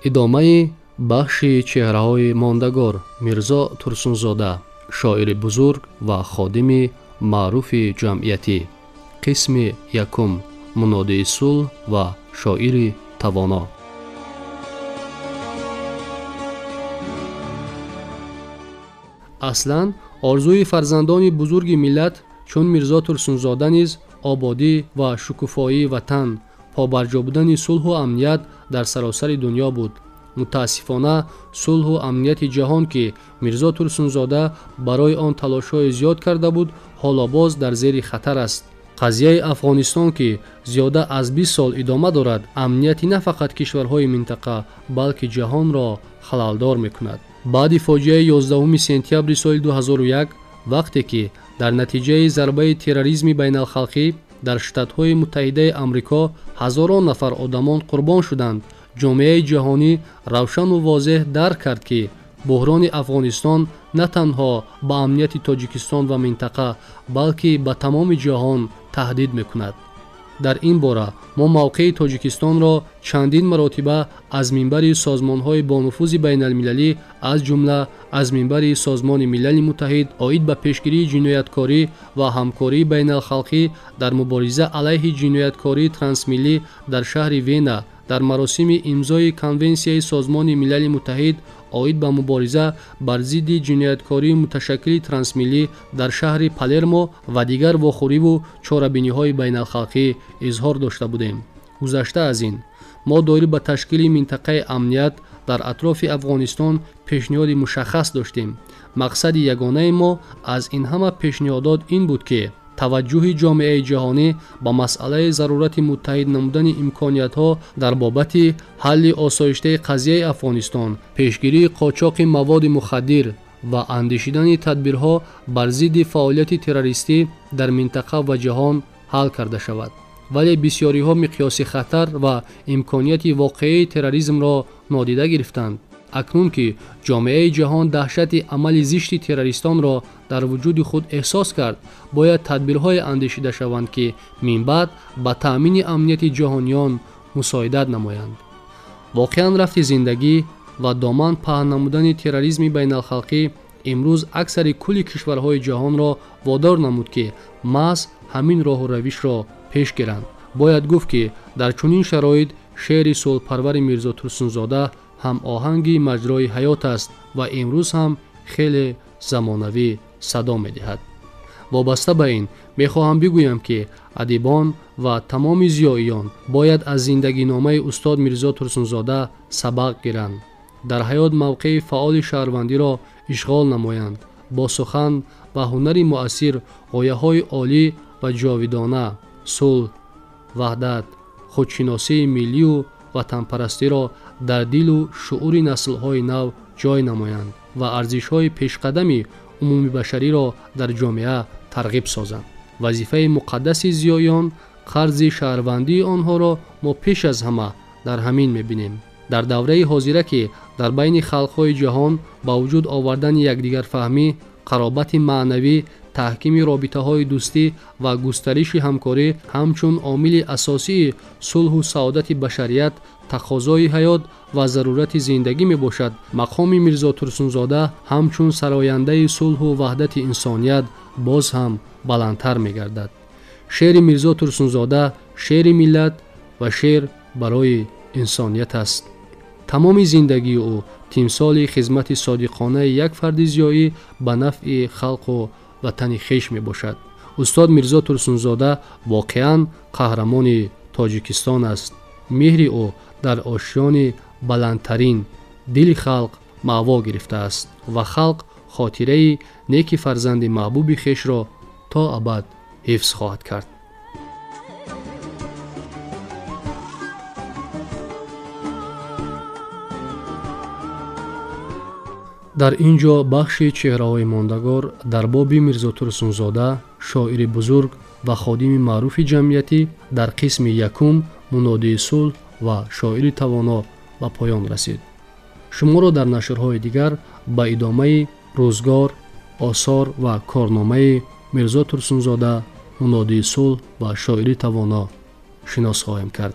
ادامه بخش چهره‌های ماندگار میرزا ترسونزاده، شاعر بزرگ و خادم معروف جمعیتی. قسم یکم، منادی صلح و شاعر توانا. اصلاً آرزوی فرزندان بزرگ ملت چون میرزا ترسونزاده نیز آبادی و شکوفایی وطن، پابرجا بودن صلح و امنیت در سراسر دنیا بود. متاسفانه صلح و امنیت جهان که میرزا ترسونزاده برای آن تلاش‌های زیاد کرده بود، حالا باز در زیر خطر است. قضیه افغانستان که زیاده از 20 سال ادامه دارد، امنیتی نه فقط کشورهای منطقه بلکه جهان را خللدار می‌کند. بعد فاجعه 11 سپتامبر سال 2001 وقتی که در نتیجه ضربه تروریسم بین الخلقی در شتات‌های متحده آمریکا هزاران نفر آدمان قربان شدند، جامعه جهانی روشن و واضح درک کرد که بحران افغانستان نه تنها به امنیت تاجیکستان و منطقه بلکه به تمام جهان تهدید می‌کند. در این باره ما موقع تاجیکستان را چندین مرتبه از منبر سازمان‌های با نفوذ بین‌المللی از جمله از منبر سازمان ملل متحد آید به پیشگیری جنایتکاری و همکاری بین‌الخلقی در مبارزه علیه جنایتکاری ترانسملی در شهر وینا در مراسم امضای کنونسیای سازمان ملل متحد آید به مبارزه بر ضد جنایتکاری متشکل ترانسملی در شهر پالرمو و دیگر واخوری و چاره‌بینی‌های بین‌الخلقی اظهار داشته بودیم. گذشته از این ما دایر به تشکیل منطقه امنیت در اطراف افغانستان پیشنهاد مشخص داشتیم. مقصد یگانه ما از این همه پیشنهادات این بود که توجه جامعه جهانی به مسئله ضرورت متحد نمودن امکانیت‌ها در بابت حل آسایشته قضیه افغانستان، پیشگیری قاچاق مواد مخدر و اندیشیدن تدبیرها بر ضد فعالیت تروریستی در منطقه و جهان حل کرده شود. ولی بسیاری‌ها مقیاس خطر و امکانیت واقعی تروریسم را نادیده گرفتند. اکنون که جامعه جهان دهشت عمل زشت تروریستان را در وجود خود احساس کرد، باید تدبیرهای اندیشیده شوند که من بعد به تأمین امنیت جهانیان مساعدت نمایند. واقعاً رفت زندگی و دامن پهن نمودن تروریسم بین الخلقی امروز اکثر کل کشورهای جهان را وادار نمود که محض همین راه و روش را پیش گیرند. باید گفت که در چنین شرایط شعر صلح پرور میرزا ترسونزاده هم آهنگی مجرای حیات است و امروز هم خیلی زمانوی صدا می دهد. وابسته به این می خواهم بگویم که ادیبان و تمام زیاییان باید از زندگی نامه استاد میرزا ترسونزاده سبق گیرند. در حیات موقع فعال شهروندی را اشغال نمایند. با سخن و هنری مؤثر غایه های عالی و جاودانه، صلح، وحدت، خودشناسی ملی و وطن پرستی را در دل و شعور نسل‌های نو جای نمایند و ارزش‌های پیشقدم عمومی بشری را در جامعه ترغیب سازند. وظیفه مقدس زیایان قرض شهروندی آنها را ما پیش از همه در همین می‌بینیم. در دوره حاضره که در بین خلق‌های جهان با وجود آوردن یکدیگر فهمی، قرابت معنوی، تحکیم رابطه‌های دوستی و گسترش همکاری همچون عامل اساسی صلح و سعادت بشریت تقاضای حیات و ضرورت زندگی می باشد، مقام میرزا ترسونزاده همچون سراینده صلح و وحدت انسانیت باز هم بلندتر می گردد. شعر میرزا ترسونزاده شعر ملت و شعر برای انسانیت است. تمام زندگی او تمثال خدمت صادقانه یک فرد زیایی به نفع خلق و وطن خویش می باشد. استاد میرزا ترسونزاده واقعاً قهرمان تاجیکستان است. مهر او در آشیان بلندترین دل خلق معوا گرفته است و خلق خاطره نیک فرزند محبوب خویش را تا ابد حفظ خواهد کرد. در اینجا بخش چهره‌های ماندگار در باب میرزا ترسونزاده، شاعر بزرگ و خادم معروف جمعیتی در قسم یکم منادی صلح و شاعر توانا به پایان رسید. شما را در نشرهای دیگر به ادامه روزگار، آثار و کارنامه میرزا ترسونزاده، منادی صلح و شاعر توانا شناس خواهیم کرد.